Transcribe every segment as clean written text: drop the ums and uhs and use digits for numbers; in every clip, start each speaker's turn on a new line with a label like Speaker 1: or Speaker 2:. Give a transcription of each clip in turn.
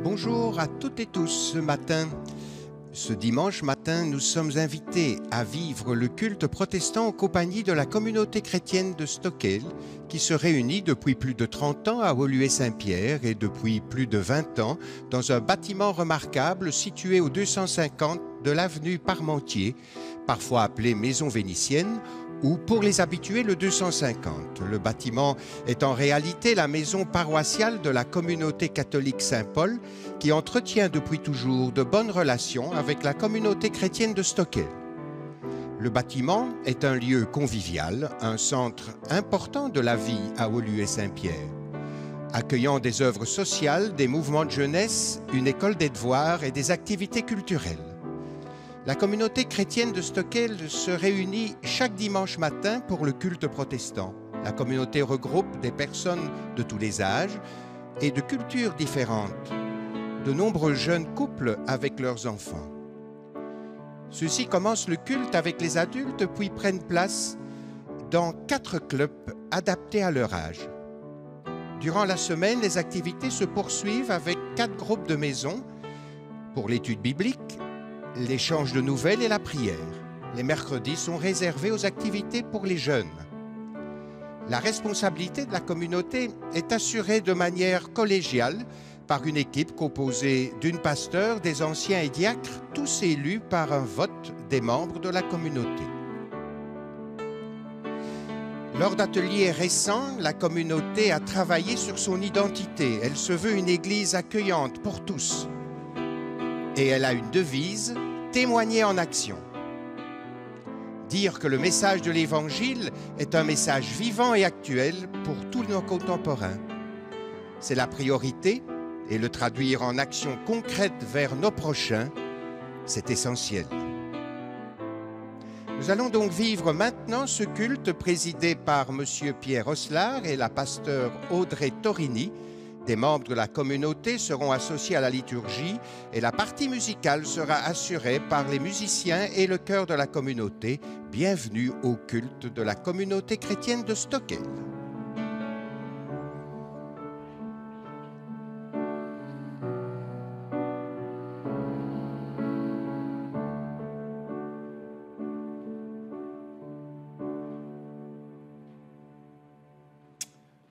Speaker 1: Bonjour à toutes et tous ce matin. Ce dimanche matin, nous sommes invités à vivre le culte protestant en compagnie de la communauté chrétienne de Stockel, qui se réunit depuis plus de 30 ans à Woluwe-Saint-Pierre et depuis plus de 20 ans dans un bâtiment remarquable situé au 250 de l'avenue Parmentier, parfois appelé Maison Vénitienne, ou pour les habitués le 250. Le bâtiment est en réalité la maison paroissiale de la communauté catholique Saint-Paul qui entretient depuis toujours de bonnes relations avec la communauté chrétienne de Stockel. Le bâtiment est un lieu convivial, un centre important de la vie à Woluwe-Saint-Pierre, accueillant des œuvres sociales, des mouvements de jeunesse, une école des devoirs et des activités culturelles. La communauté chrétienne de Stockel se réunit chaque dimanche matin pour le culte protestant. La communauté regroupe des personnes de tous les âges et de cultures différentes, de nombreux jeunes couples avec leurs enfants. Ceux-ci commencent le culte avec les adultes puis prennent place dans 4 clubs adaptés à leur âge. Durant la semaine, les activités se poursuivent avec 4 groupes de maisons pour l'étude biblique, l'échange de nouvelles et la prière. Les mercredis sont réservés aux activités pour les jeunes. La responsabilité de la communauté est assurée de manière collégiale par une équipe composée d'une pasteur, des anciens et diacres, tous élus par un vote des membres de la communauté. Lors d'ateliers récents, la communauté a travaillé sur son identité. Elle se veut une église accueillante pour tous. Et elle a une devise, témoigner en action. Dire que le message de l'Évangile est un message vivant et actuel pour tous nos contemporains. C'est la priorité et le traduire en action concrète vers nos prochains, c'est essentiel. Nous allons donc vivre maintenant ce culte présidé par M. Pierre Oslar et la pasteure Audrey Torini. Des membres de la communauté seront associés à la liturgie et la partie musicale sera assurée par les musiciens et le chœur de la communauté. Bienvenue au culte de la communauté chrétienne de Stockel.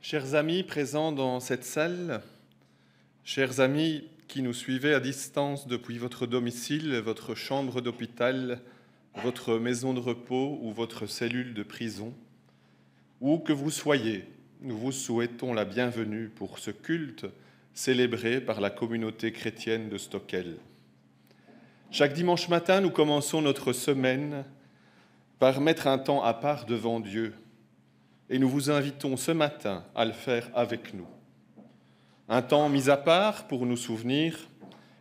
Speaker 2: Chers amis présents dans cette salle, chers amis qui nous suivez à distance depuis votre domicile, votre chambre d'hôpital, votre maison de repos ou votre cellule de prison, où que vous soyez, nous vous souhaitons la bienvenue pour ce culte célébré par la communauté chrétienne de Stockel. Chaque dimanche matin, nous commençons notre semaine par mettre un temps à part devant Dieu. Et nous vous invitons ce matin à le faire avec nous. Un temps mis à part pour nous souvenir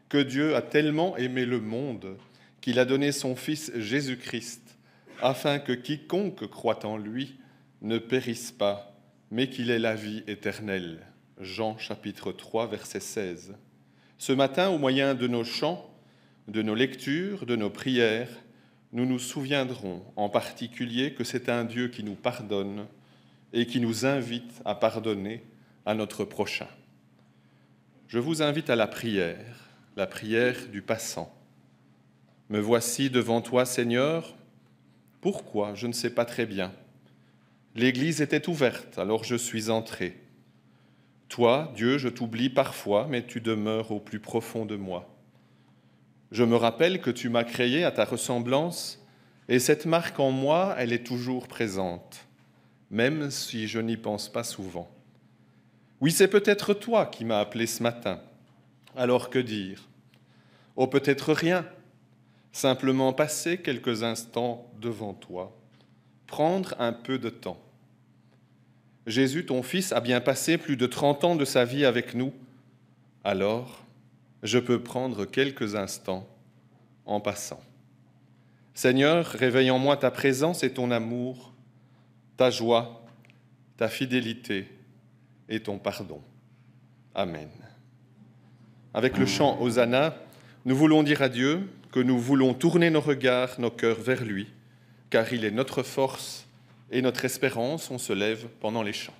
Speaker 2: que Dieu a tellement aimé le monde qu'il a donné son Fils Jésus-Christ, afin que quiconque croit en lui ne périsse pas, mais qu'il ait la vie éternelle. Jean chapitre 3, verset 16. Ce matin, au moyen de nos chants, de nos lectures, de nos prières, nous nous souviendrons en particulier que c'est un Dieu qui nous pardonne et qui nous invite à pardonner à notre prochain. Je vous invite à la prière du passant. Me voici devant toi, Seigneur. Pourquoi? Je ne sais pas très bien. L'église était ouverte, alors je suis entré. Toi, Dieu, je t'oublie parfois, mais tu demeures au plus profond de moi. Je me rappelle que tu m'as créé à ta ressemblance, et cette marque en moi, elle est toujours présente, même si je n'y pense pas souvent. Oui, c'est peut-être toi qui m'as appelé ce matin. Alors que dire? Oh, peut-être rien. Simplement passer quelques instants devant toi. Prendre un peu de temps. Jésus, ton Fils, a bien passé plus de 30 ans de sa vie avec nous. Alors, je peux prendre quelques instants en passant. Seigneur, réveille en moi ta présence et ton amour, ta joie, ta fidélité et ton pardon. Amen. Avec le chant Hosanna, nous voulons dire à Dieu que nous voulons tourner nos regards, nos cœurs vers lui, car il est notre force et notre espérance. On se lève pendant les chants.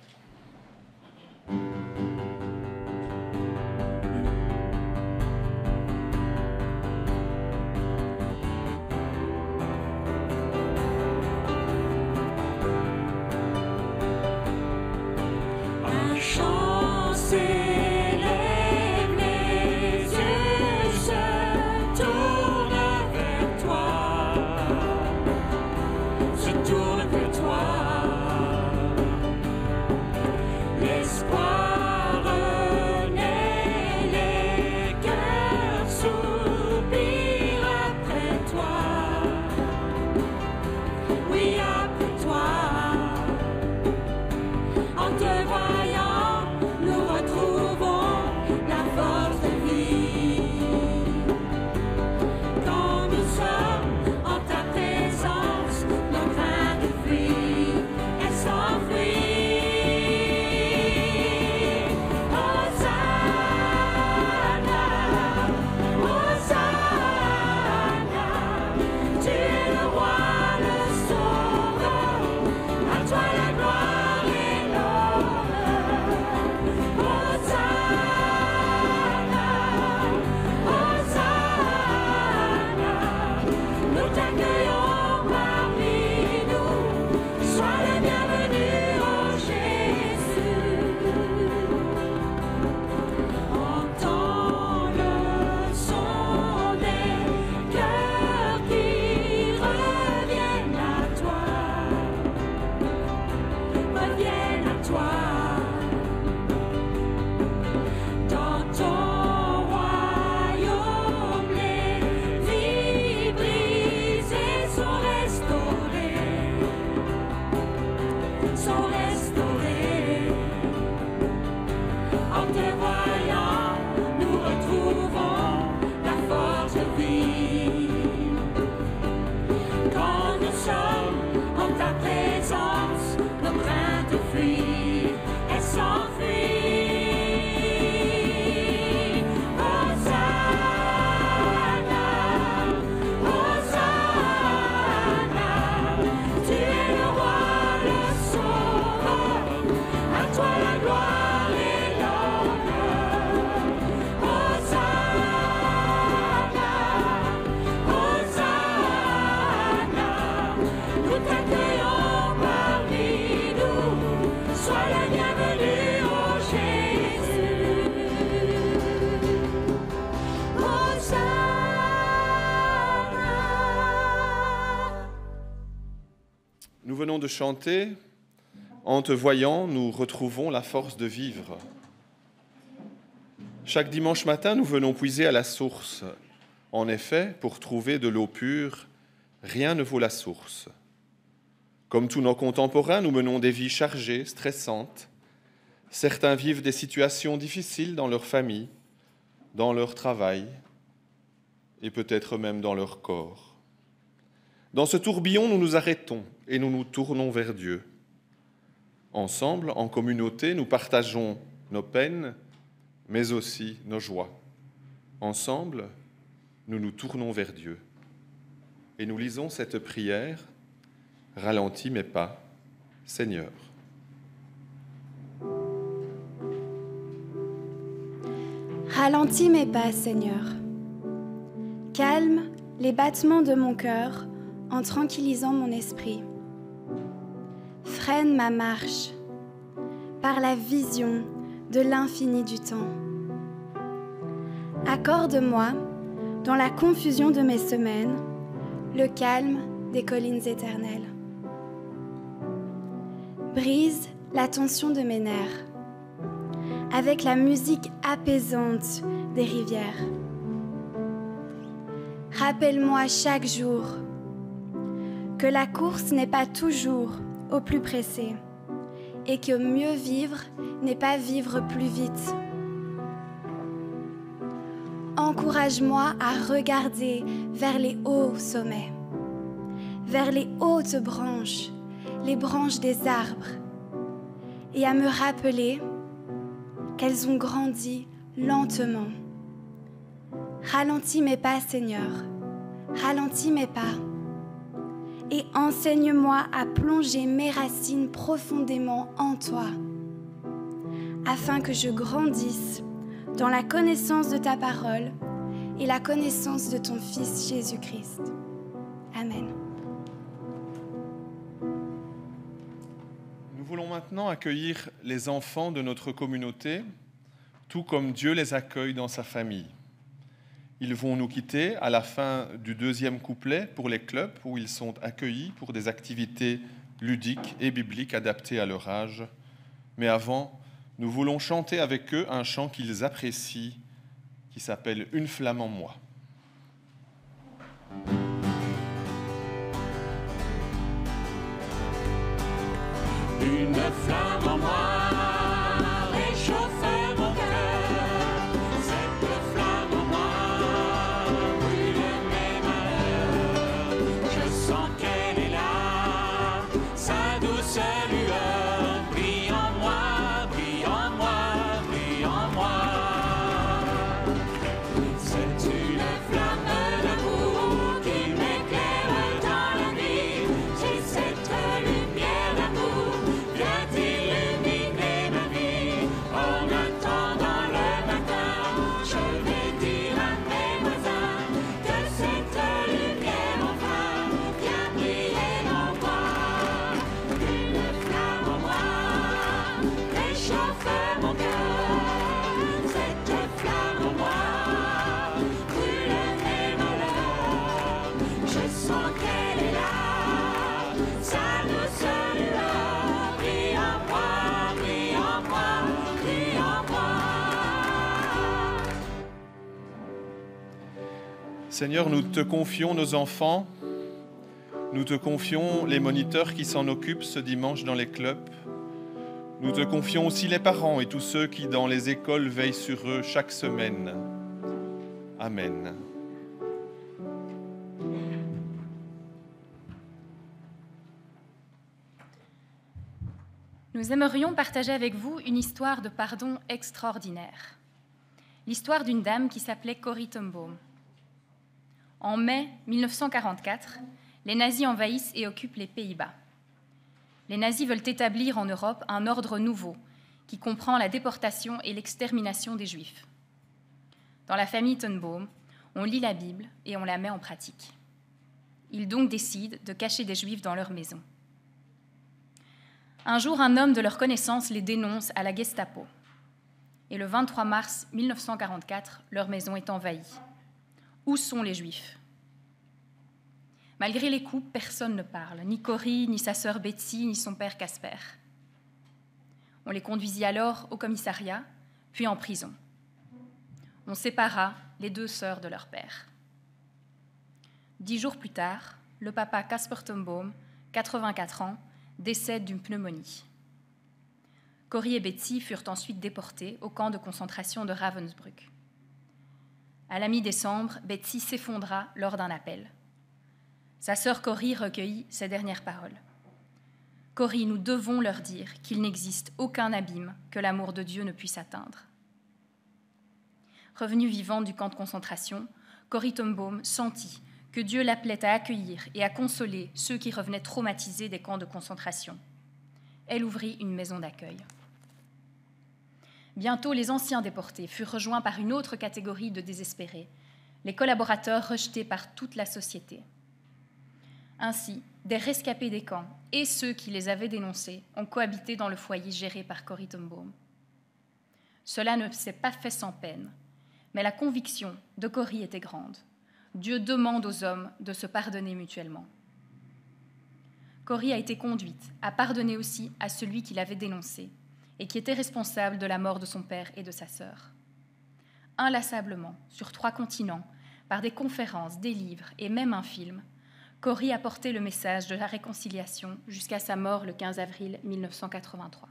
Speaker 2: de chanter « En te voyant, nous retrouvons la force de vivre ». Chaque dimanche matin, nous venons puiser à la source. En effet, pour trouver de l'eau pure, rien ne vaut la source. Comme tous nos contemporains, nous menons des vies chargées, stressantes. Certains vivent des situations difficiles dans leur famille, dans leur travail et peut-être même dans leur corps. Dans ce tourbillon, nous nous arrêtons et nous nous tournons vers Dieu. Ensemble, en communauté, nous partageons nos peines, mais aussi nos joies. Ensemble, nous nous tournons vers Dieu. Et nous lisons cette prière, « Ralentis mes pas, Seigneur ».
Speaker 3: Ralentis mes pas, Seigneur. Calme les battements de mon cœur en tranquillisant mon esprit. Freine ma marche par la vision de l'infini du temps. Accorde-moi, dans la confusion de mes semaines, le calme des collines éternelles. Brise la tension de mes nerfs avec la musique apaisante des rivières. Rappelle-moi chaque jour que la course n'est pas toujours au plus pressé et que mieux vivre n'est pas vivre plus vite. Encourage-moi à regarder vers les hauts sommets, vers les hautes branches, les branches des arbres, et à me rappeler qu'elles ont grandi lentement. Ralentis mes pas, Seigneur, ralentis mes pas, et enseigne-moi à plonger mes racines profondément en toi, afin que je grandisse dans la connaissance de ta parole et la connaissance de ton Fils Jésus-Christ. Amen.
Speaker 2: Nous voulons maintenant accueillir les enfants de notre communauté, tout comme Dieu les accueille dans sa famille. Ils vont nous quitter à la fin du deuxième couplet pour les clubs où ils sont accueillis pour des activités ludiques et bibliques adaptées à leur âge. Mais avant, nous voulons chanter avec eux un chant qu'ils apprécient, qui s'appelle « Une flamme en moi ».
Speaker 4: Une flamme en moi réchauffe mon cœur. Cette flamme en moi brûle mes malheurs. Je sens qu'elle est là, sa douce lueur brille en moi, brille en moi, brille en moi. C'est une flamme d'amour qui m'éclaire dans la nuit. J'ai cette lumière d'amour. Viens illuminer ma vie. En attendant le matin, je vais dire à mes voisins que cette lumière enfin vient briller en moi. Une flamme en moi réchauffe mon cœur. Cette flamme en moi brûle mes malheurs. Je sens qu'elle est là, sa douce lueur brille en moi, brille en moi, brille en moi.
Speaker 2: Seigneur, nous te confions nos enfants, nous te confions les moniteurs qui s'en occupent ce dimanche dans les clubs, nous te confions aussi les parents et tous ceux qui dans les écoles veillent sur eux chaque semaine. Amen.
Speaker 5: Nous aimerions partager avec vous une histoire de pardon extraordinaire. L'histoire d'une dame qui s'appelait Corrie ten Boom. En mai 1944, les nazis envahissent et occupent les Pays-Bas. Les nazis veulent établir en Europe un ordre nouveau qui comprend la déportation et l'extermination des Juifs. Dans la famille ten Boom, on lit la Bible et on la met en pratique. Ils donc décident de cacher des Juifs dans leur maison. Un jour, un homme de leur connaissance les dénonce à la Gestapo. Et le 23 mars 1944, leur maison est envahie. Où sont les Juifs ? Malgré les coups, personne ne parle, ni Cory, ni sa sœur Betsy, ni son père Casper. On les conduisit alors au commissariat, puis en prison. On sépara les deux sœurs de leur père. 10 jours plus tard, le papa Casper Tom Boom, 84 ans, décède d'une pneumonie. Cory et Betsy furent ensuite déportés au camp de concentration de Ravensbrück. À la mi-décembre, Betsy s'effondra lors d'un appel. Sa sœur Cory recueillit ses dernières paroles. « Cory, nous devons leur dire qu'il n'existe aucun abîme que l'amour de Dieu ne puisse atteindre. » Revenue vivante du camp de concentration, Cory Tom Boom sentit que Dieu l'appelait à accueillir et à consoler ceux qui revenaient traumatisés des camps de concentration. Elle ouvrit une maison d'accueil. Bientôt, les anciens déportés furent rejoints par une autre catégorie de désespérés, les collaborateurs rejetés par toute la société. Ainsi, des rescapés des camps et ceux qui les avaient dénoncés ont cohabité dans le foyer géré par Cory Tom Boom. Cela ne s'est pas fait sans peine, mais la conviction de Cory était grande. Dieu demande aux hommes de se pardonner mutuellement. Cory a été conduite à pardonner aussi à celui qui l'avait dénoncé et qui était responsable de la mort de son père et de sa sœur. Inlassablement, sur 3 continents, par des conférences, des livres et même un film, Cory a porté le message de la réconciliation jusqu'à sa mort le 15 avril 1983.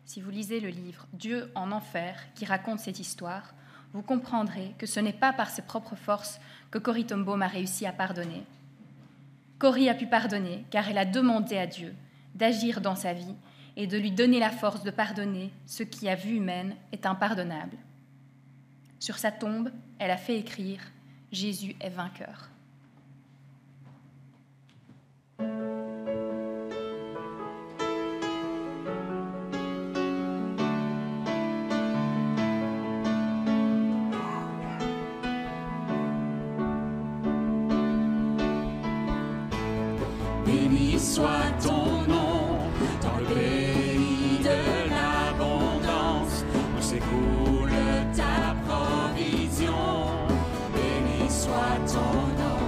Speaker 5: Si vous lisez le livre « Dieu en enfer » qui raconte cette histoire, vous comprendrez que ce n'est pas par ses propres forces que Cory Tom Boom a réussi à pardonner. Cory a pu pardonner car elle a demandé à Dieu d'agir dans sa vie et de lui donner la force de pardonner ce qui, à vue humaine, est impardonnable. Sur sa tombe, elle a fait écrire « Jésus est vainqueur ».
Speaker 4: Béni soit ton nom dans le pays de l'abondance, où s'écoule ta provision. Béni soit ton nom.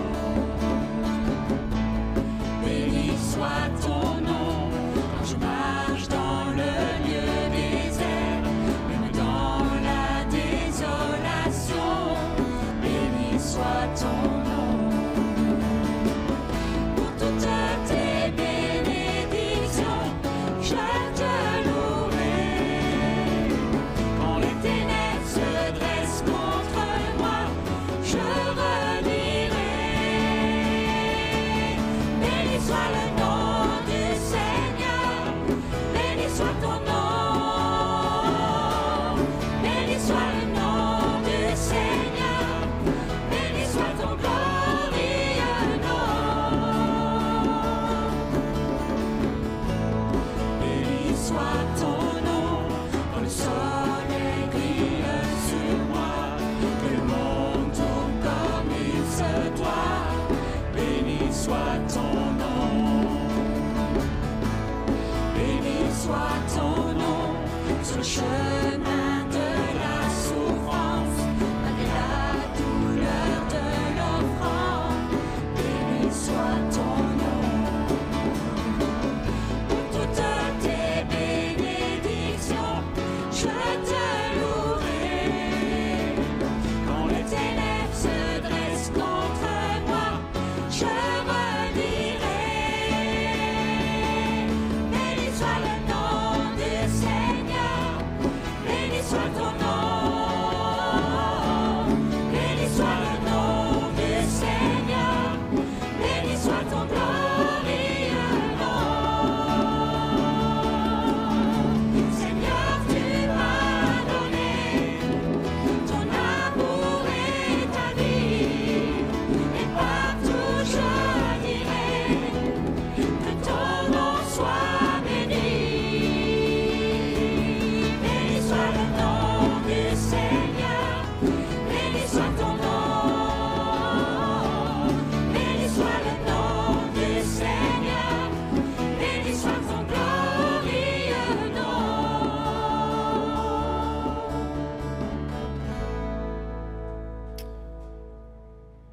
Speaker 4: Béni soit ton nom. Quand je marche dans le lieu désert, même dans la désolation, béni soit ton nom. Pour toutes tes bénédictions,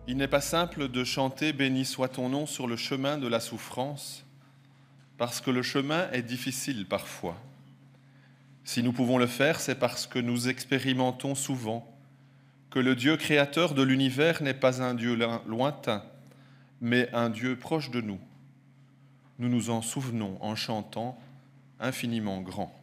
Speaker 2: Il n'est pas simple de chanter « Béni soit ton nom » sur le chemin de la souffrance, parce que le chemin est difficile parfois. Si nous pouvons le faire, c'est parce que nous expérimentons souvent que le Dieu créateur de l'univers n'est pas un Dieu lointain, mais un Dieu proche de nous. Nous nous en souvenons en chantant « Infiniment grand ».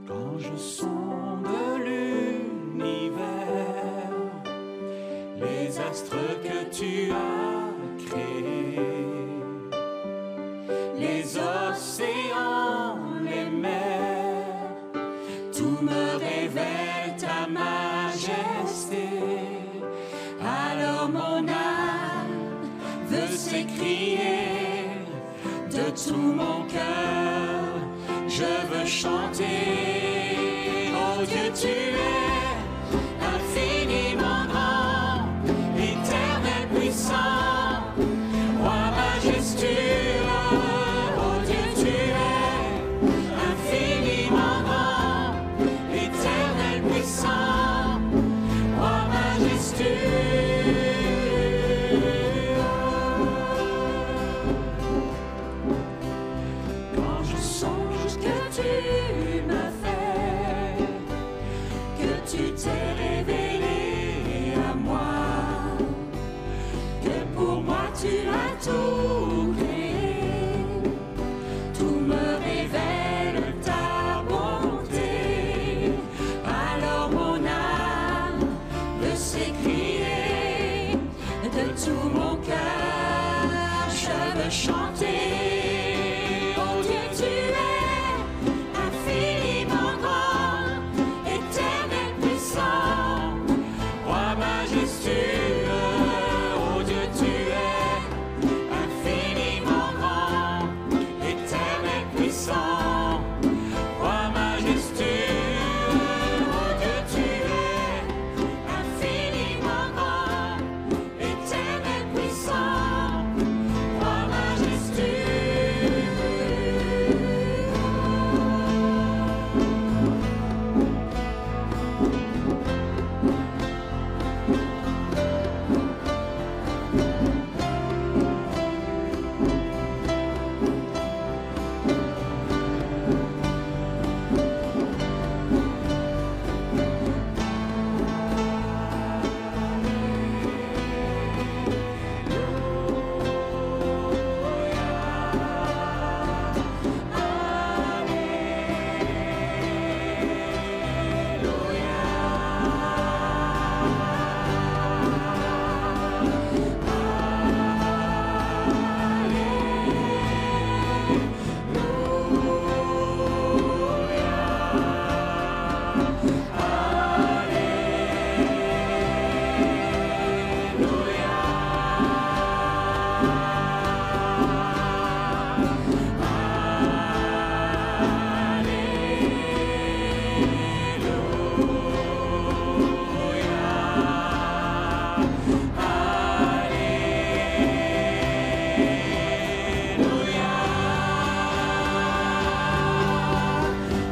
Speaker 6: Quand je sonde l'univers, les astres que tu as créés, les océans, les mers, tout me révèle ta majesté. Alors mon âme veut s'écrier de tout mon cœur, je veux chanter. Oh Dieu, tu es infiniment grand, éternel puissant, roi majestueux. Oh Dieu, tu es infiniment grand, éternel puissant, roi majestueux. Quand je songe que tu m'as fait, que tu t'es révélé à moi, que pour moi tu as tout créé, tout me révèle ta bonté. Alors mon âme veut s'écrier de tout mon cœur, je veux chanter. Oh Dieu, tu es infiniment grand, éternel puissant, roi majestueux. Oh Dieu, tu es infiniment grand, éternel puissant, roi majestueux. Oh Dieu, tu es infiniment grand, éternel puissant, roi majestueux.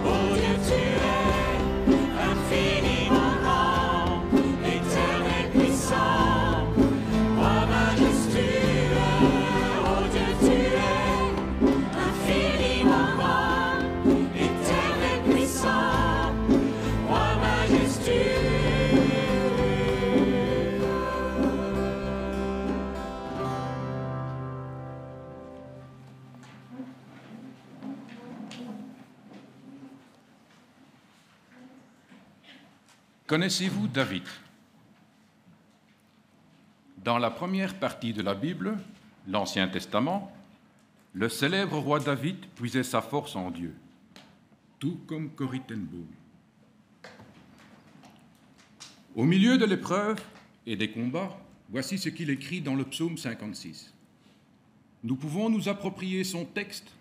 Speaker 6: Oh Dieu, tu es infiniment grand, éternel puissant, roi majestueux. Oh Dieu, tu es infiniment grand, éternel puissant, roi majestueux.
Speaker 7: Connaissez-vous David? Dans la première partie de la Bible, l'Ancien Testament, le célèbre roi David puisait sa force en Dieu, tout comme Corrie ten Boom. Au milieu de l'épreuve et des combats, voici ce qu'il écrit dans le psaume 56. Nous pouvons nous approprier son texte,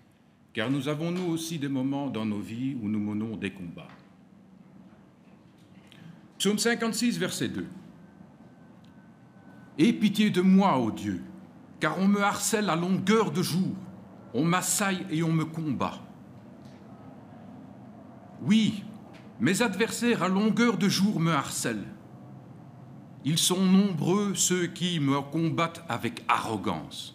Speaker 7: car nous avons nous aussi des moments dans nos vies où nous menons des combats. Psaume 56, verset 2. « Aie pitié de moi, ô Dieu, car on me harcèle à longueur de jour. On m'assaille et on me combat. Oui, mes adversaires à longueur de jour me harcèlent. Ils sont nombreux ceux qui me combattent avec arrogance.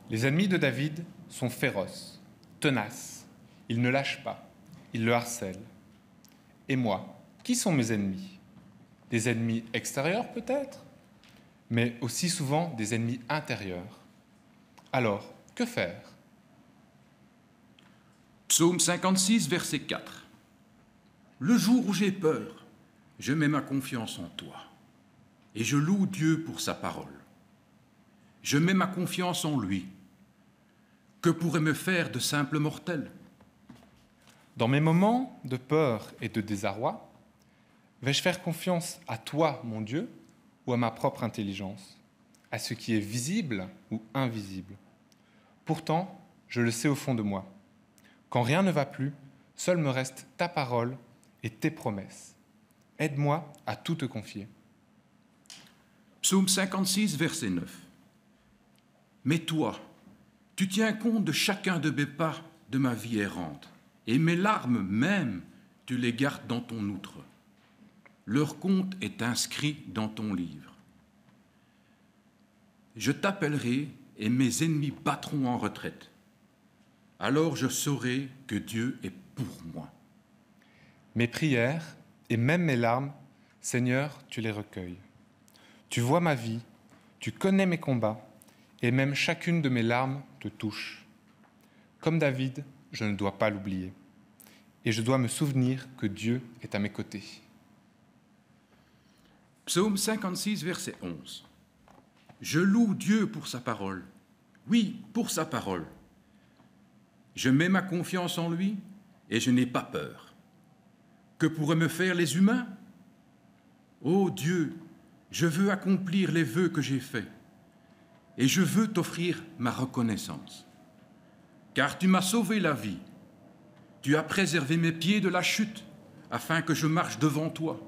Speaker 2: Les ennemis de David sont féroces, tenaces. Ils ne lâchent pas, ils le harcèlent. Et moi, qui sont mes ennemis? Des ennemis extérieurs peut-être, mais aussi souvent des ennemis intérieurs. Alors, que faire?
Speaker 7: Psaume 56, verset 4. Le jour où j'ai peur, je mets ma confiance en toi, et je loue Dieu pour sa parole. Je mets ma confiance en lui. Que pourrait me faire de simple mortel?
Speaker 2: Dans mes moments de peur et de désarroi, vais-je faire confiance à toi, mon Dieu, ou à ma propre intelligence, à ce qui est visible ou invisible? Pourtant, je le sais au fond de moi. Quand rien ne va plus, seul me reste ta parole et tes promesses. Aide-moi à tout te confier.
Speaker 7: Psaume 56, verset 9. Mais toi, tu tiens compte de chacun de mes pas de ma vie errante, et mes larmes même, tu les gardes dans ton outre. Leur compte est inscrit dans ton livre. Je t'appellerai et mes ennemis battront en retraite. Alors je saurai que Dieu est pour moi.
Speaker 2: Mes prières et même mes larmes, Seigneur, tu les recueilles. Tu vois ma vie, tu connais mes combats, et même chacune de mes larmes te touche. Comme David, je ne dois pas l'oublier. Et je dois me souvenir que Dieu est à mes côtés.
Speaker 7: Psaume 56, verset 11. Je loue Dieu pour sa parole. Oui, pour sa parole. Je mets ma confiance en lui et je n'ai pas peur. Que pourraient me faire les humains? Ô Dieu, je veux accomplir les vœux que j'ai faits et je veux t'offrir ma reconnaissance. Car tu m'as sauvé la vie. Tu as préservé mes pieds de la chute afin que je marche devant toi.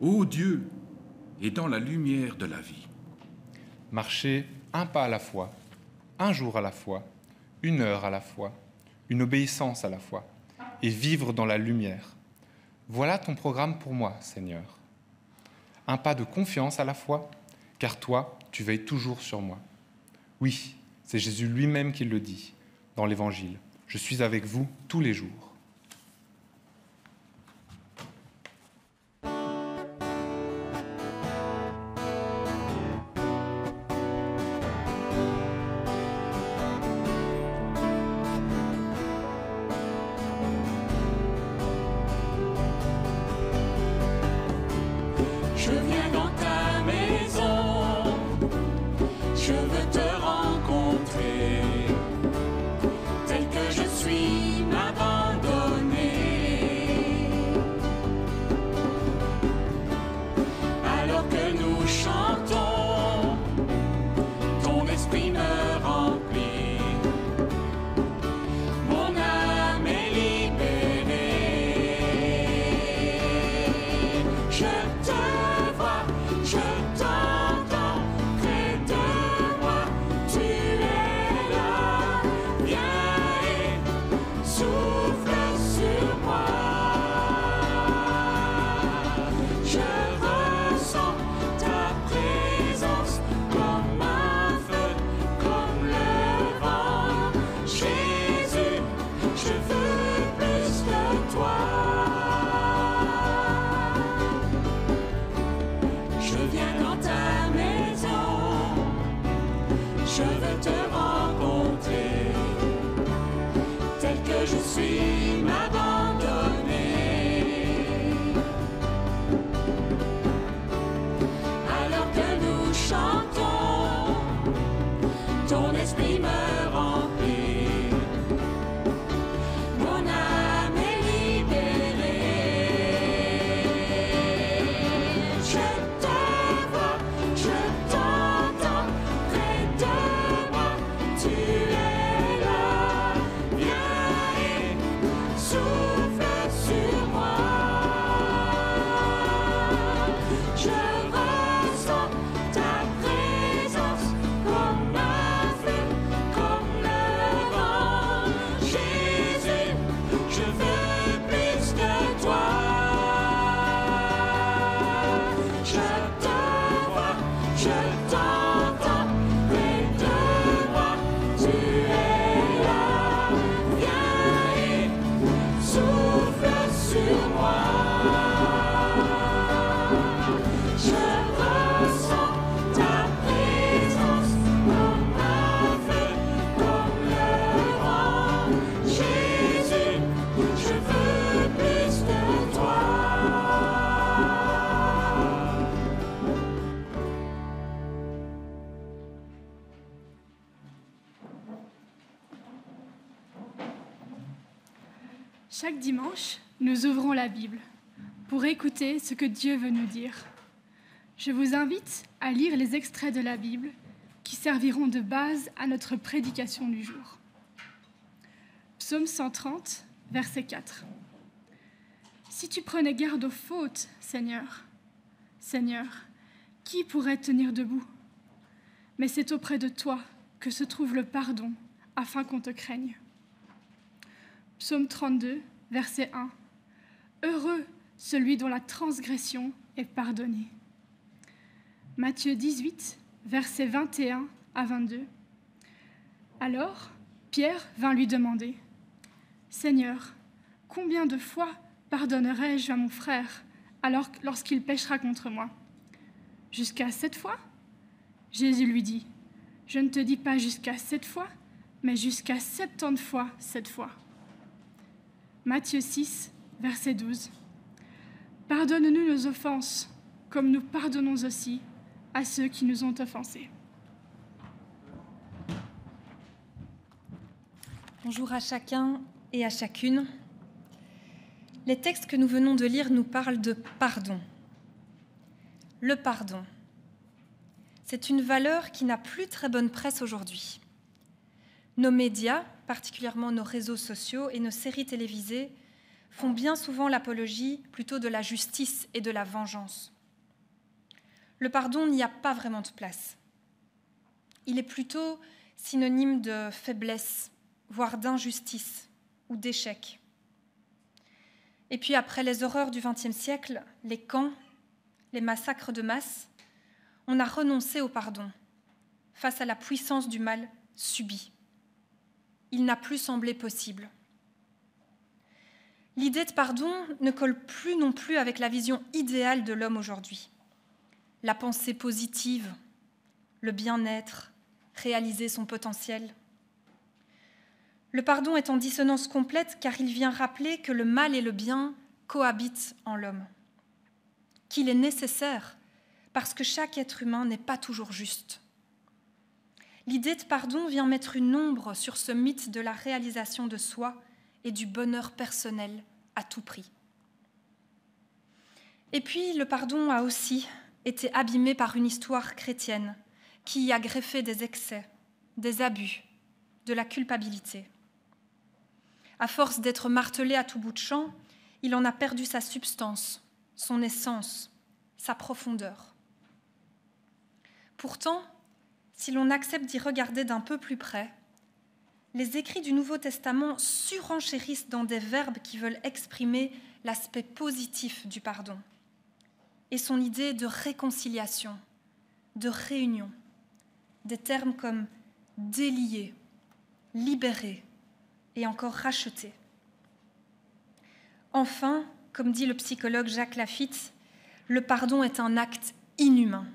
Speaker 7: Ô Dieu, et dans la lumière de la vie.
Speaker 2: Marcher un pas à la fois, un jour à la fois, une heure à la fois, une obéissance à la fois, et vivre dans la lumière. Voilà ton programme pour moi, Seigneur. Un pas de confiance à la fois, car toi, tu veilles toujours sur moi. Oui, c'est Jésus lui-même qui le dit dans l'Évangile. Je suis avec vous tous les jours.
Speaker 6: Je viens dans ta maison, je veux te rencontrer, tel que je suis, m'abandonner. Alors que nous chantons, ton esprit me remplit, mon âme est libérée. Je je t'entends près de moi, tu es là, viens et souffle sur moi. Je ressens ta présence comme un feu, comme le vent. Jésus, je veux plus de toi. Je viens dans ta maison, je veux te rencontrer, tel que je suis, m'abandonner. Alors que nous chantons, ton esprit me remplit, mon âme est libérée. Je t'entends près de moi,
Speaker 8: Chaque dimanche, nous ouvrons la Bible pour écouter ce que Dieu veut nous dire. Je vous invite à lire les extraits de la Bible qui serviront de base à notre prédication du jour. Psaume 130, verset 4. Si tu prenais garde aux fautes, Seigneur, qui pourrait tenir debout? Mais c'est auprès de toi que se trouve le pardon, afin qu'on te craigne. Psaume 32, verset 1. Heureux celui dont la transgression est pardonnée. Matthieu 18, versets 21 à 22. Alors, Pierre vint lui demander, « Seigneur, combien de fois pardonnerai-je à mon frère lorsqu'il péchera contre moi? Jusqu'à 7 fois ?» Jésus lui dit, « Je ne te dis pas jusqu'à 7 fois, mais jusqu'à 70 fois 7 fois. » Matthieu 6, verset 12. « Pardonne-nous nos offenses, comme nous pardonnons aussi à ceux qui nous ont offensés. »
Speaker 9: Bonjour à chacun et à chacune. Les textes que nous venons de lire nous parlent de pardon. Le pardon, c'est une valeur qui n'a plus très bonne presse aujourd'hui. Nos médias, particulièrement nos réseaux sociaux et nos séries télévisées, font bien souvent l'apologie plutôt de la justice et de la vengeance. Le pardon n'y a pas vraiment de place. Il est plutôt synonyme de faiblesse, voire d'injustice ou d'échec. Et puis après les horreurs du XXe siècle, les camps, les massacres de masse, on a renoncé au pardon face à la puissance du mal subi. Il n'a plus semblé possible. L'idée de pardon ne colle plus non plus avec la vision idéale de l'homme aujourd'hui. La pensée positive, le bien-être, réaliser son potentiel. Le pardon est en dissonance complète car il vient rappeler que le mal et le bien cohabitent en l'homme, qu'il est nécessaire parce que chaque être humain n'est pas toujours juste. L'idée de pardon vient mettre une ombre sur ce mythe de la réalisation de soi et du bonheur personnel à tout prix. Et puis, le pardon a aussi été abîmé par une histoire chrétienne qui y a greffé des excès, des abus, de la culpabilité. À force d'être martelé à tout bout de champ, il en a perdu sa substance, son essence, sa profondeur. Pourtant, si l'on accepte d'y regarder d'un peu plus près, les écrits du Nouveau Testament surenchérissent dans des verbes qui veulent exprimer l'aspect positif du pardon et son idée de réconciliation, de réunion, des termes comme délier, libérer et encore racheter. Enfin, comme dit le psychologue Jacques Lafitte, le pardon est un acte inhumain,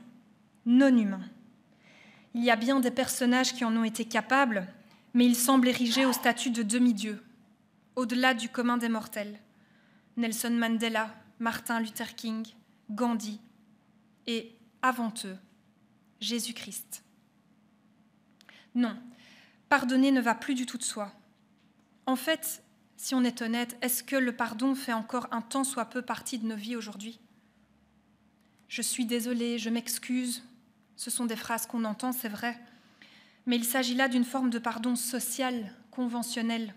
Speaker 9: non humain. Il y a bien des personnages qui en ont été capables, mais ils semblent érigés au statut de demi-dieux, au-delà du commun des mortels. Nelson Mandela, Martin Luther King, Gandhi et, avant eux, Jésus-Christ. Non, pardonner ne va plus du tout de soi. En fait, si on est honnête, est-ce que le pardon fait encore un tant soit peu partie de nos vies aujourd'hui? Je suis désolée, je m'excuse. Ce sont des phrases qu'on entend, c'est vrai, mais il s'agit là d'une forme de pardon social, conventionnel.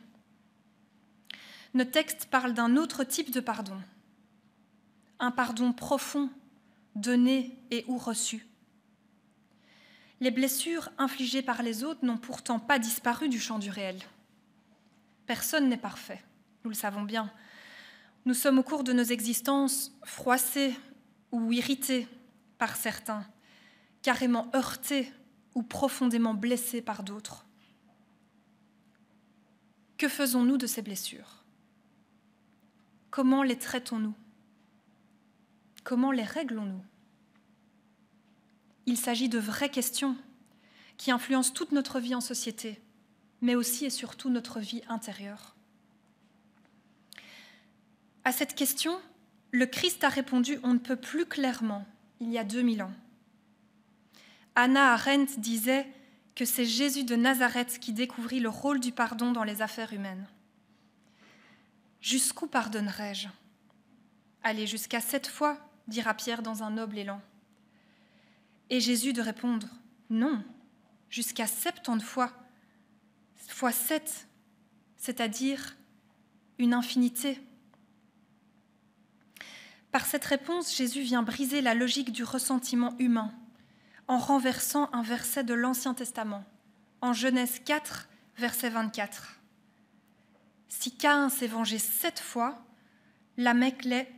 Speaker 9: Nos textes parlent d'un autre type de pardon, un pardon profond, donné et ou reçu. Les blessures infligées par les autres n'ont pourtant pas disparu du champ du réel. Personne n'est parfait, nous le savons bien. Nous sommes au cours de nos existences froissés ou irrités par certains, carrément heurtés ou profondément blessés par d'autres. Que faisons-nous de ces blessures? Comment les traitons-nous? Comment les réglons-nous? Il s'agit de vraies questions qui influencent toute notre vie en société, mais aussi et surtout notre vie intérieure. À cette question, le Christ a répondu on ne peut plus clairement il y a 2000 ans. Hannah Arendt disait que c'est Jésus de Nazareth qui découvrit le rôle du pardon dans les affaires humaines. Jusqu'où pardonnerai-je ? Allez, jusqu'à 7 fois, dira Pierre dans un noble élan. Et Jésus de répondre, non, jusqu'à 70 fois, fois 7, c'est-à-dire une infinité. Par cette réponse, Jésus vient briser la logique du ressentiment humain en renversant un verset de l'Ancien Testament, en Genèse 4, verset 24. Si Caïn s'est vengé 7 fois, Lamech l'est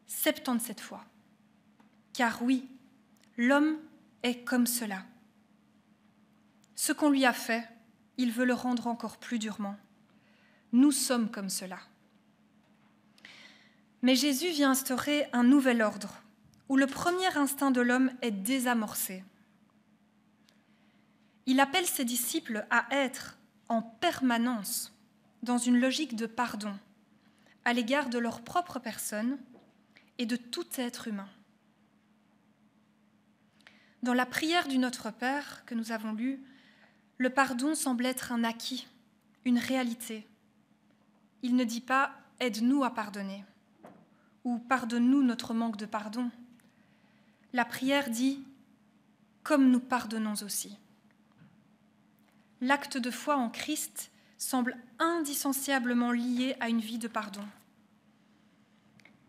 Speaker 9: 77 fois. Car oui, l'homme est comme cela. Ce qu'on lui a fait, il veut le rendre encore plus durement. Nous sommes comme cela. Mais Jésus vient instaurer un nouvel ordre, où le premier instinct de l'homme est désamorcé. Il appelle ses disciples à être en permanence dans une logique de pardon à l'égard de leur propre personne et de tout être humain. Dans la prière du Notre Père que nous avons lue, le pardon semble être un acquis, une réalité. Il ne dit pas « aide-nous à pardonner » ou « pardonne-nous notre manque de pardon ». La prière dit « comme nous pardonnons aussi ». L'acte de foi en Christ semble indissociablement lié à une vie de pardon.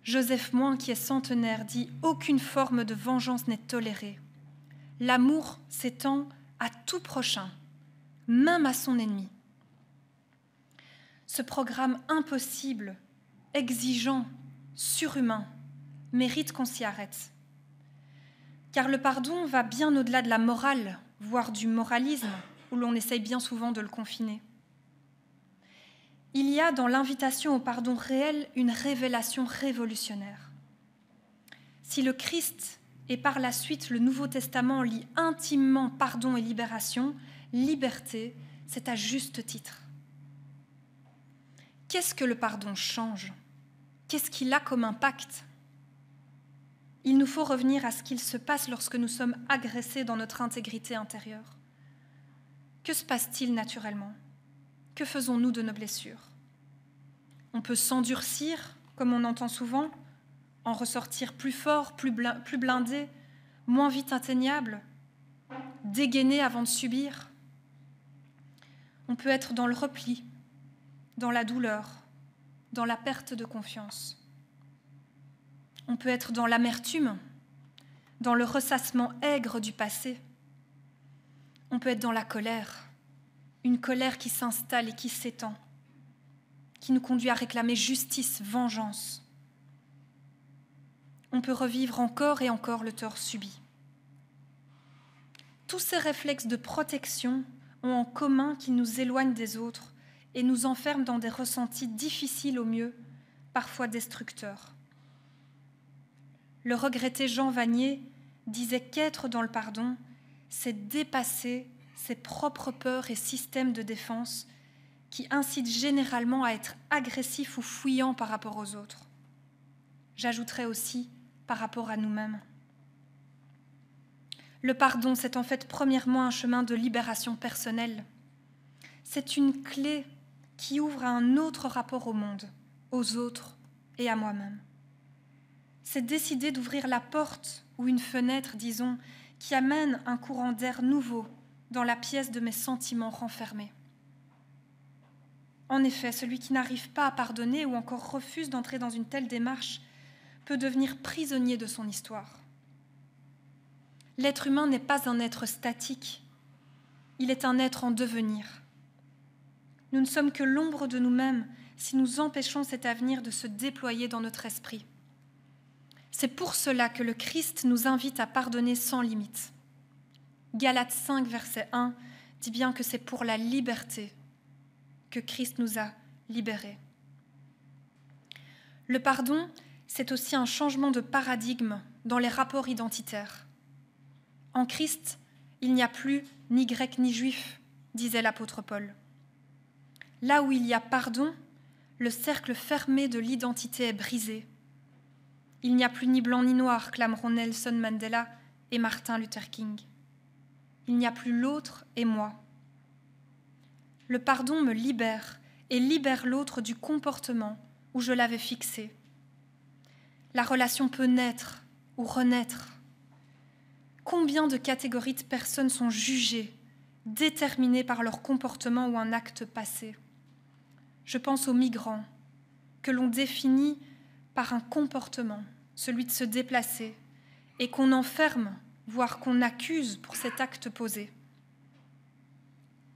Speaker 9: Joseph Moins, qui est centenaire, dit « aucune forme de vengeance n'est tolérée. L'amour s'étend à tout prochain, même à son ennemi. » Ce programme impossible, exigeant, surhumain, mérite qu'on s'y arrête. Car le pardon va bien au-delà de la morale, voire du moralisme, où l'on essaye bien souvent de le confiner. Il y a dans l'invitation au pardon réel une révélation révolutionnaire. Si le Christ et par la suite le Nouveau Testament lie intimement pardon et libération, liberté, c'est à juste titre. Qu'est-ce que le pardon change ? Qu'est-ce qu'il a comme impact ? Il nous faut revenir à ce qu'il se passe lorsque nous sommes agressés dans notre intégrité intérieure. Que se passe-t-il naturellement ? Que faisons-nous de nos blessures ? On peut s'endurcir, comme on entend souvent, en ressortir plus fort, plus blindé, moins vite atteignable, dégainer avant de subir. On peut être dans le repli, dans la douleur, dans la perte de confiance. On peut être dans l'amertume, dans le ressassement aigre du passé. On peut être dans la colère, une colère qui s'installe et qui s'étend, qui nous conduit à réclamer justice, vengeance. On peut revivre encore et encore le tort subi. Tous ces réflexes de protection ont en commun qu'ils nous éloignent des autres et nous enferment dans des ressentis difficiles au mieux, parfois destructeurs. Le regretté Jean Vanier disait qu'être dans le pardon, c'est dépasser ses propres peurs et systèmes de défense qui incitent généralement à être agressifs ou fuyants par rapport aux autres. J'ajouterais aussi par rapport à nous-mêmes. Le pardon, c'est en fait premièrement un chemin de libération personnelle. C'est une clé qui ouvre à un autre rapport au monde, aux autres et à moi-même. C'est décider d'ouvrir la porte ou une fenêtre, disons, qui amène un courant d'air nouveau dans la pièce de mes sentiments renfermés. En effet, celui qui n'arrive pas à pardonner ou encore refuse d'entrer dans une telle démarche peut devenir prisonnier de son histoire. L'être humain n'est pas un être statique, il est un être en devenir. Nous ne sommes que l'ombre de nous-mêmes si nous empêchons cet avenir de se déployer dans notre esprit. C'est pour cela que le Christ nous invite à pardonner sans limite. Galates 5, verset 1 dit bien que c'est pour la liberté que Christ nous a libérés. Le pardon, c'est aussi un changement de paradigme dans les rapports identitaires. En Christ, il n'y a plus ni grec ni juif, disait l'apôtre Paul. Là où il y a pardon, le cercle fermé de l'identité est brisé. Il n'y a plus ni blanc ni noir, clameront Nelson Mandela et Martin Luther King. Il n'y a plus l'autre et moi. Le pardon me libère et libère l'autre du comportement où je l'avais fixée. La relation peut naître ou renaître. Combien de catégories de personnes sont jugées, déterminées par leur comportement ou un acte passé? Je pense aux migrants, que l'on définit par un comportement, celui de se déplacer, et qu'on enferme, voire qu'on accuse pour cet acte posé.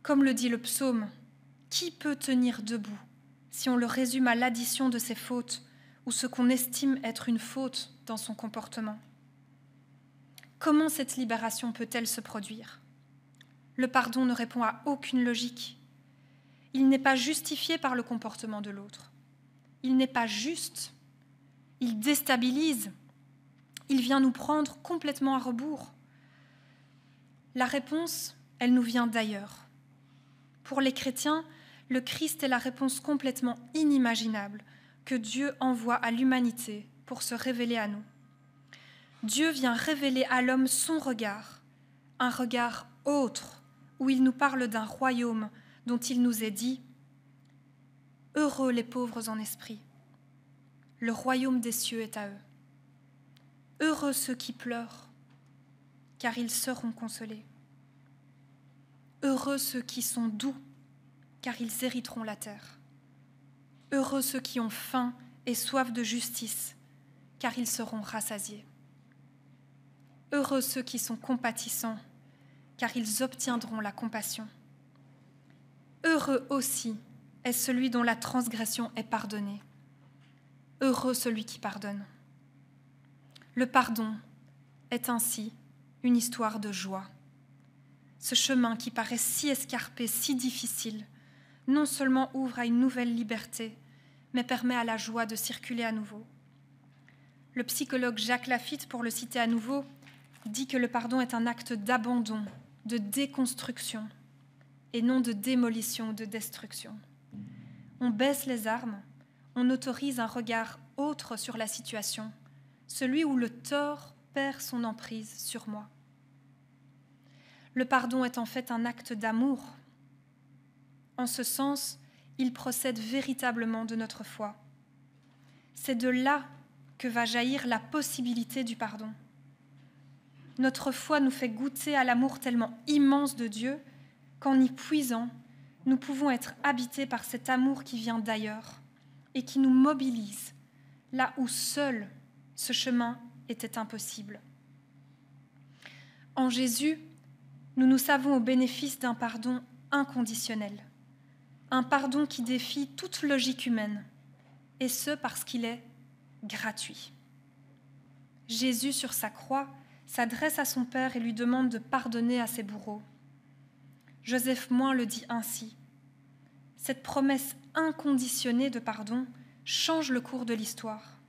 Speaker 9: Comme le dit le psaume, qui peut tenir debout si on le résume à l'addition de ses fautes ou ce qu'on estime être une faute dans son comportement? Comment cette libération peut-elle se produire? Le pardon ne répond à aucune logique. Il n'est pas justifié par le comportement de l'autre. Il n'est pas juste. Il déstabilise. Il vient nous prendre complètement à rebours. La réponse, elle nous vient d'ailleurs. Pour les chrétiens, le Christ est la réponse complètement inimaginable que Dieu envoie à l'humanité pour se révéler à nous. Dieu vient révéler à l'homme son regard, un regard autre, où il nous parle d'un royaume dont il nous est dit « Heureux les pauvres en esprit, le royaume des cieux est à eux. Heureux ceux qui pleurent, car ils seront consolés. Heureux ceux qui sont doux, car ils hériteront la terre. Heureux ceux qui ont faim et soif de justice, car ils seront rassasiés. Heureux ceux qui sont compatissants, car ils obtiendront la compassion. Heureux aussi est celui dont la transgression est pardonnée. Heureux celui qui pardonne. Le pardon est ainsi une histoire de joie. Ce chemin qui paraît si escarpé, si difficile, non seulement ouvre à une nouvelle liberté, mais permet à la joie de circuler à nouveau. Le psychologue Jacques Lafitte, pour le citer à nouveau, dit que le pardon est un acte d'abandon, de déconstruction, et non de démolition ou de destruction. On baisse les armes, on autorise un regard autre sur la situation, celui où le tort perd son emprise sur moi. Le pardon est en fait un acte d'amour. En ce sens, il procède véritablement de notre foi. C'est de là que va jaillir la possibilité du pardon. Notre foi nous fait goûter à l'amour tellement immense de Dieu qu'en y puisant, nous pouvons être habités par cet amour qui vient d'ailleurs et qui nous mobilise là où seul ce chemin était impossible. En Jésus, nous nous savons au bénéfice d'un pardon inconditionnel, un pardon qui défie toute logique humaine, et ce parce qu'il est gratuit. Jésus, sur sa croix, s'adresse à son Père et lui demande de pardonner à ses bourreaux. Joseph Moins le dit ainsi. Cette promesse inconditionnée de pardon change le cours de l'histoire.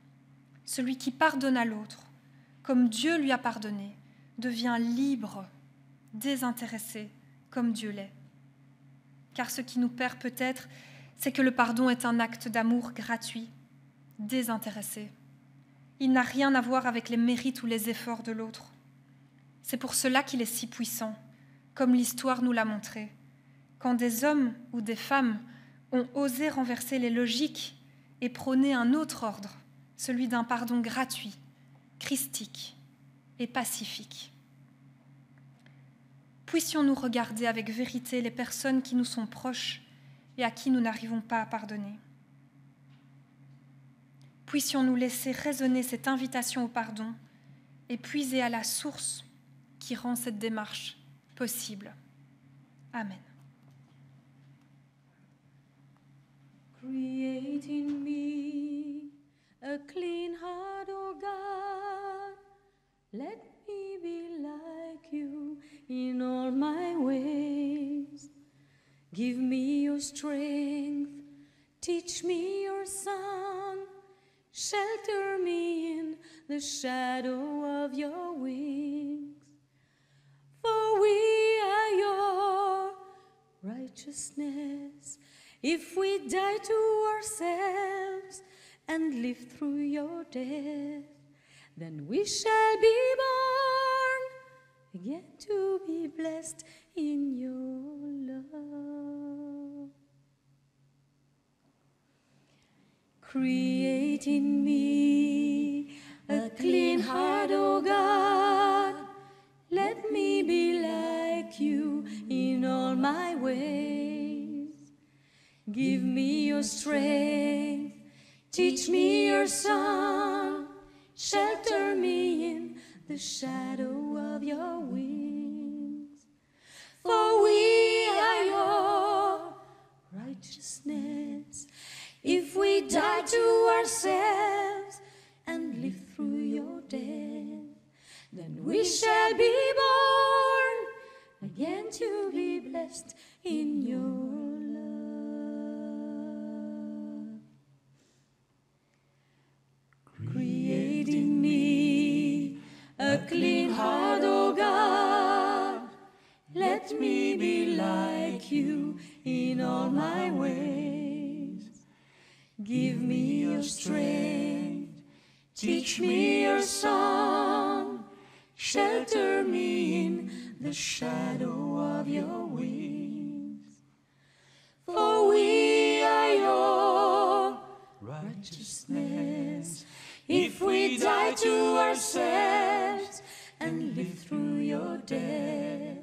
Speaker 9: Celui qui pardonne à l'autre, comme Dieu lui a pardonné, devient libre, désintéressé, comme Dieu l'est. Car ce qui nous perd peut-être, c'est que le pardon est un acte d'amour gratuit, désintéressé. Il n'a rien à voir avec les mérites ou les efforts de l'autre. C'est pour cela qu'il est si puissant, comme l'histoire nous l'a montré. Quand des hommes ou des femmes ont osé renverser les logiques et prôner un autre ordre, celui d'un pardon gratuit, christique et pacifique. Puissions-nous regarder avec vérité les personnes qui nous sont proches et à qui nous n'arrivons pas à pardonner. Puissions-nous laisser résonner cette invitation au pardon et puiser à la source qui rend cette démarche possible. Amen.
Speaker 4: Create in me a clean heart, O God. Let me be like you in all my ways. Give me your strength, teach me your song. Shelter me in the shadow of your wings. For we are your righteousness. If we die to ourselves and live through your death, then we shall be born again to be blessed in your love. Create in me a clean heart, O God. Let me be like you in all my ways. Give me your strength, teach me your song, shelter me in the shadow of your wings. For we are your righteousness. If we die to ourselves and live through your death, then we shall be born again to be blessed in your love. Create in me a clean heart, O God. Let me be like you in all my ways. Give me your strength, teach me your song, shelter me in the shadow of your wings. For we are your righteousness. If we die to ourselves and live through your death,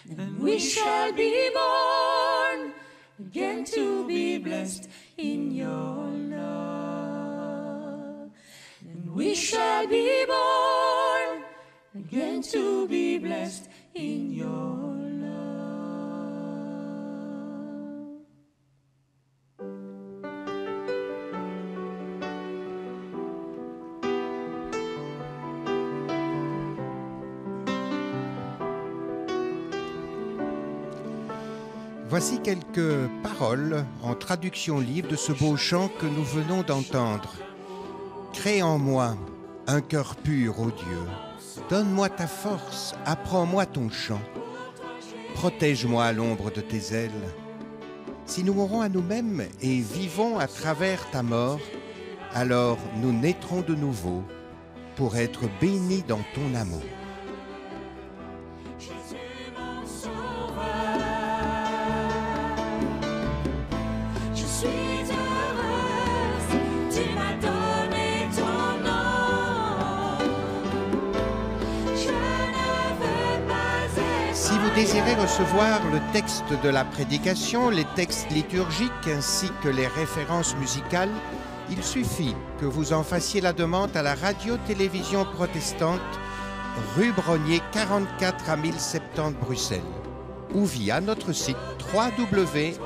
Speaker 4: then we shall be born again to be blessed in your love. And we shall be born again to be blessed in your love.
Speaker 1: Voici quelques paroles en traduction libre de ce beau chant que nous venons d'entendre. Crée en moi un cœur pur, ô Dieu. Donne-moi ta force, apprends-moi ton chant. Protège-moi à l'ombre de tes ailes. Si nous mourons à nous-mêmes et vivons à travers ta mort, alors nous naîtrons de nouveau pour être bénis dans ton amour. Si vous désirez recevoir le texte de la prédication, les textes liturgiques ainsi que les références musicales, il suffit que vous en fassiez la demande à la radio-télévision protestante, rue Brognier 44 à 1070 Bruxelles, ou via notre site www.aprt.be.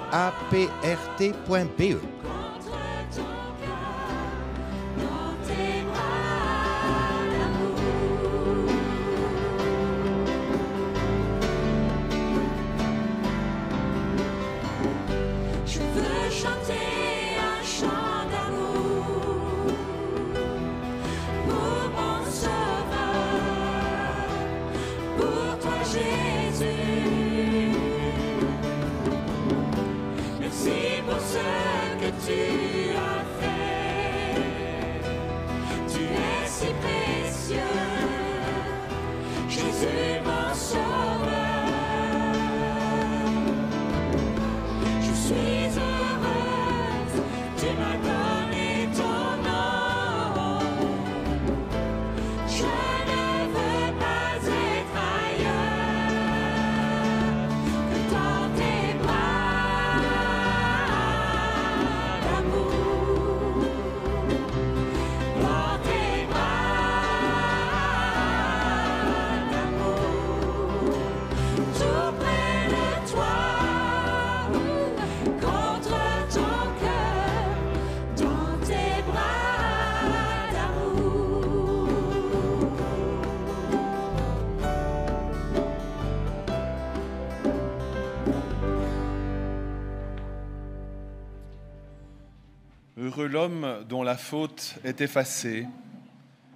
Speaker 2: Heureux l'homme dont la faute est effacée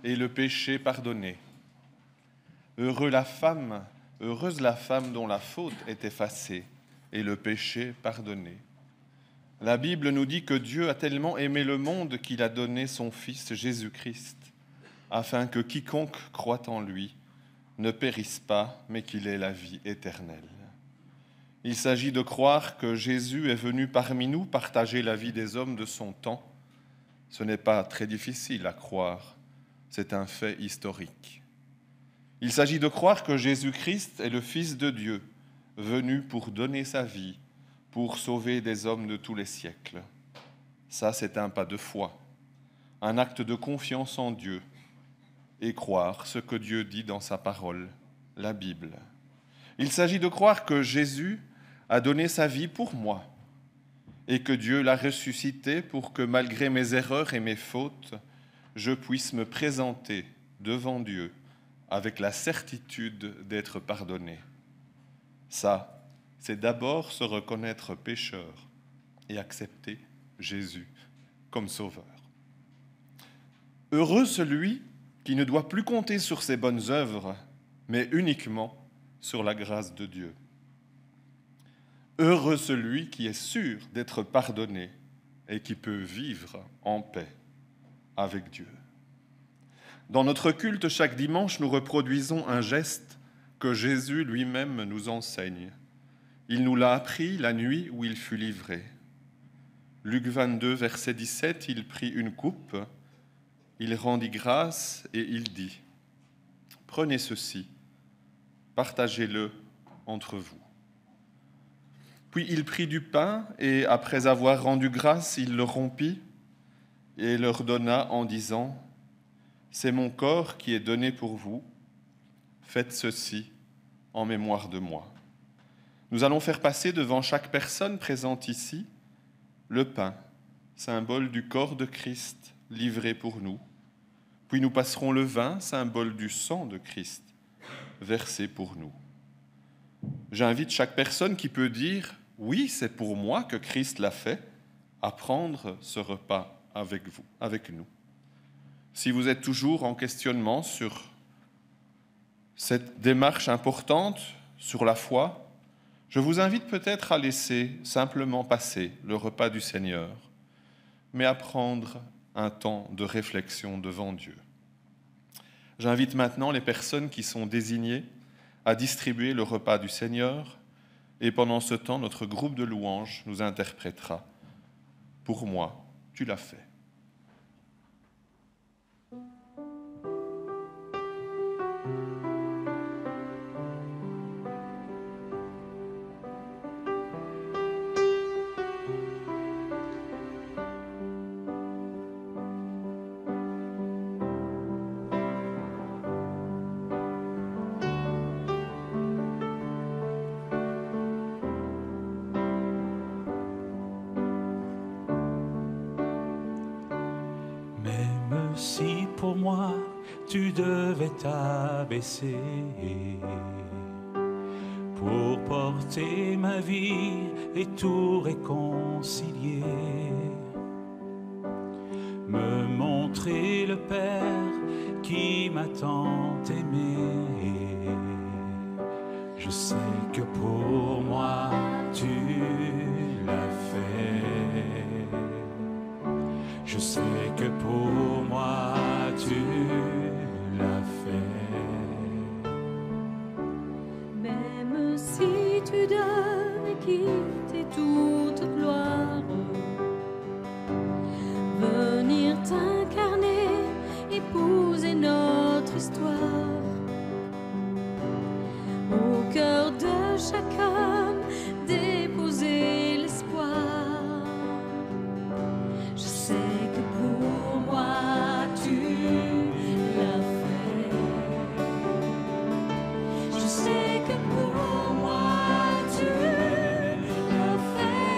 Speaker 2: et le péché pardonné. Heureuse la femme dont la faute est effacée et le péché pardonné. La Bible nous dit que Dieu a tellement aimé le monde qu'il a donné son Fils Jésus-Christ, afin que quiconque croit en lui ne périsse pas, mais qu'il ait la vie éternelle. Il s'agit de croire que Jésus est venu parmi nous partager la vie des hommes de son temps, Ce n'est pas très difficile à croire, c'est un fait historique. Il s'agit de croire que Jésus-Christ est le Fils de Dieu, venu pour donner sa vie, pour sauver des hommes de tous les siècles. Ça, c'est un pas de foi, un acte de confiance en Dieu, et croire ce que Dieu dit dans sa parole, la Bible. Il s'agit de croire que Jésus a donné sa vie pour moi, et que Dieu l'a ressuscité pour que, malgré mes erreurs et mes fautes, je puisse me présenter devant Dieu avec la certitude d'être pardonné. Ça, c'est d'abord se reconnaître pécheur et accepter Jésus comme sauveur. Heureux celui qui ne doit plus compter sur ses bonnes œuvres, mais uniquement sur la grâce de Dieu. Heureux celui qui est sûr d'être pardonné et qui peut vivre en paix avec Dieu. Dans notre culte, chaque dimanche, nous reproduisons un geste que Jésus lui-même nous enseigne. Il nous l'a appris la nuit où il fut livré. Luc 22, verset 17, il prit une coupe, il rendit grâce et il dit « Prenez ceci, partagez-le entre vous. » Puis il prit du pain et, après avoir rendu grâce, il le rompit et leur donna en disant « C'est mon corps qui est donné pour vous, faites ceci en mémoire de moi. » Nous allons faire passer devant chaque personne présente ici le pain, symbole du corps de Christ livré pour nous. Puis nous passerons le vin, symbole du sang de Christ versé pour nous. J'invite chaque personne qui peut dire « Oui, c'est pour moi que Christ l'a fait » à prendre ce repas avec nous. Si vous êtes toujours en questionnement sur cette démarche importante, sur la foi, je vous invite peut-être à laisser simplement passer le repas du Seigneur, mais à prendre un temps de réflexion devant Dieu. J'invite maintenant les personnes qui sont désignées à distribuer le repas du Seigneur, et pendant ce temps, notre groupe de louanges nous interprétera « Pour moi, tu l'as fait ».
Speaker 6: Si pour moi tu devais t'abaisser pour porter ma vie et tout réconcilier, me montrer le Père qui m'a tant aimé, je sais que pour moi tu l'as fait. Je sais que pour moi tu l'as fait.
Speaker 4: Même si tu donnes et quitter toute gloire, venir t'incarner, épouser notre histoire, au cœur de chaque homme déposer l'espoir. Je sais que pour moi tu l'as fait. Je sais que pour moi tu l'as fait.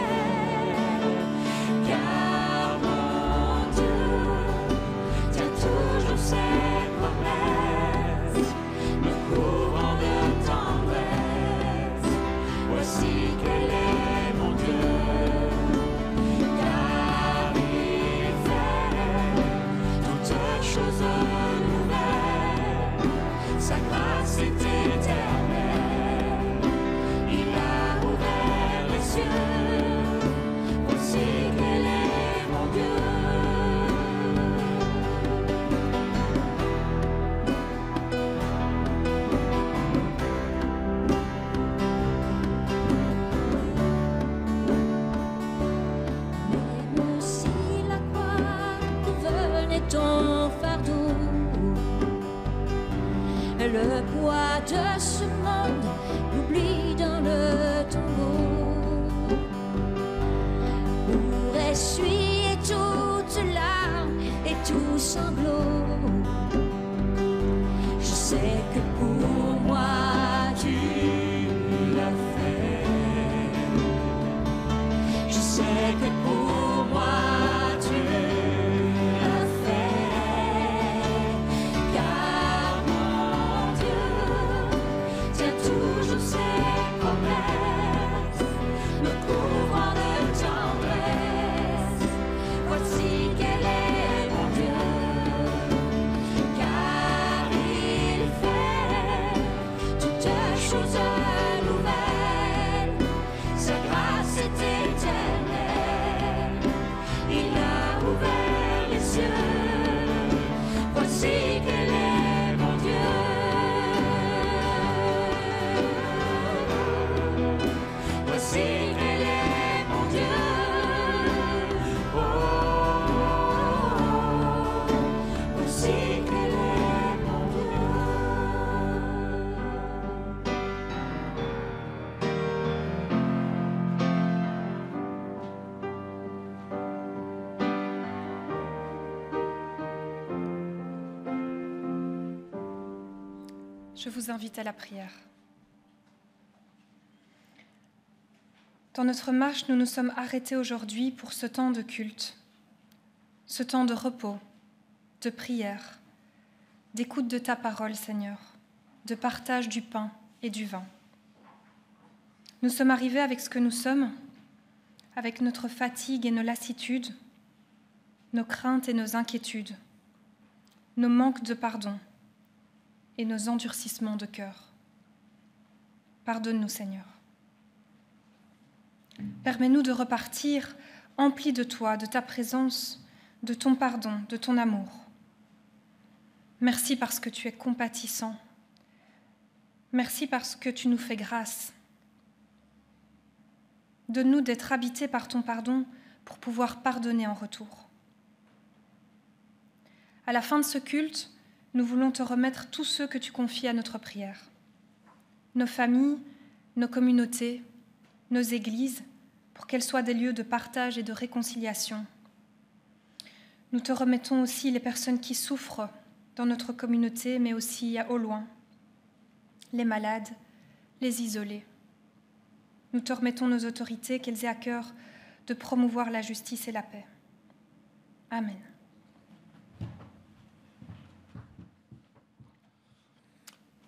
Speaker 4: de ce monde, l'oubli dans le tombeau. Pour essuyer toutes larmes et tout sanglot, je sais que pour moi tu l'as fait. Je sais que pour moi tu l'as fait, car mon Dieu tient toujours ses promesses, me couvrant de tendresse. Voici quel est mon Dieu, car il fait toutes choses nouvelles. Sa grâce est éternelle, il a ouvert les cieux. Voici quel est mon Dieu. Voici quel est mon Dieu. Oh, voici quel est mon Dieu.
Speaker 9: Je vous invite à la prière. Dans notre marche, nous nous sommes arrêtés aujourd'hui pour ce temps de culte, ce temps de repos, de prière, d'écoute de ta parole, Seigneur, de partage du pain et du vin. Nous sommes arrivés avec ce que nous sommes, avec notre fatigue et nos lassitudes, nos craintes et nos inquiétudes, nos manques de pardon et nos endurcissements de cœur. Pardonne-nous, Seigneur. Permets-nous de repartir emplis de toi, de ta présence, de ton pardon, de ton amour. Merci parce que tu es compatissant. Merci parce que tu nous fais grâce. Donne-nous d'être habités par ton pardon pour pouvoir pardonner en retour. À la fin de ce culte, nous voulons te remettre tous ceux que tu confies à notre prière. Nos familles, nos communautés, nos églises, pour qu'elles soient des lieux de partage et de réconciliation. Nous te remettons aussi les personnes qui souffrent dans notre communauté, mais aussi au loin, les malades, les isolés. Nous te remettons nos autorités, qu'elles aient à cœur de promouvoir la justice et la paix. Amen.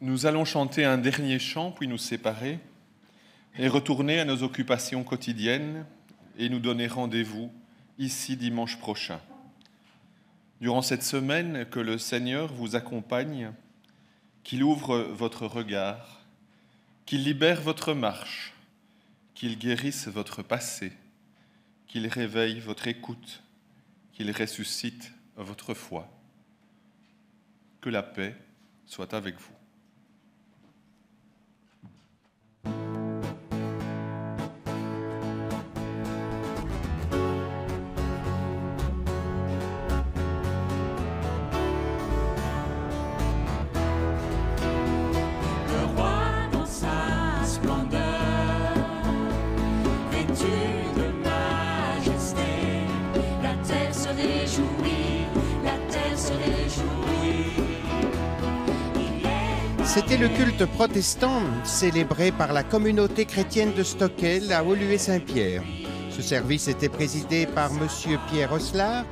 Speaker 2: Nous allons chanter un dernier chant, puis nous séparer et retourner à nos occupations quotidiennes et nous donner rendez-vous ici dimanche prochain. Durant cette semaine, que le Seigneur vous accompagne, qu'il ouvre votre regard, qu'il libère votre marche, qu'il guérisse votre passé, qu'il réveille votre écoute, qu'il ressuscite votre foi. Que la paix soit avec vous.
Speaker 1: C'était le culte protestant célébré par la communauté chrétienne de Stockel à Woluwe-Saint-Pierre. Ce service était présidé par M. Pierre Oslar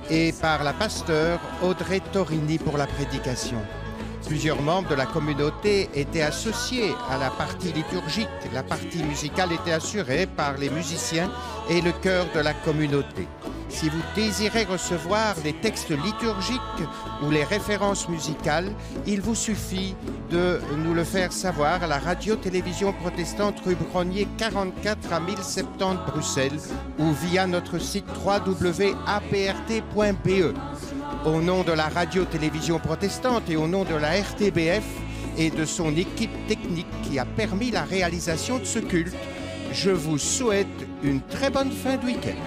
Speaker 1: et par la pasteure Audrey Torini pour la prédication. Plusieurs membres de la communauté étaient associés à la partie liturgique. La partie musicale était assurée par les musiciens et le chœur de la communauté. Si vous désirez recevoir les textes liturgiques ou les références musicales, il vous suffit de nous le faire savoir à la radio-télévision protestante rue Brognier 44 à 1070 Bruxelles ou via notre site www.aprt.be. Au nom de la radio-télévision protestante et au nom de la RTBF et de son équipe technique qui a permis la réalisation de ce culte, je vous souhaite une très bonne fin de week-end.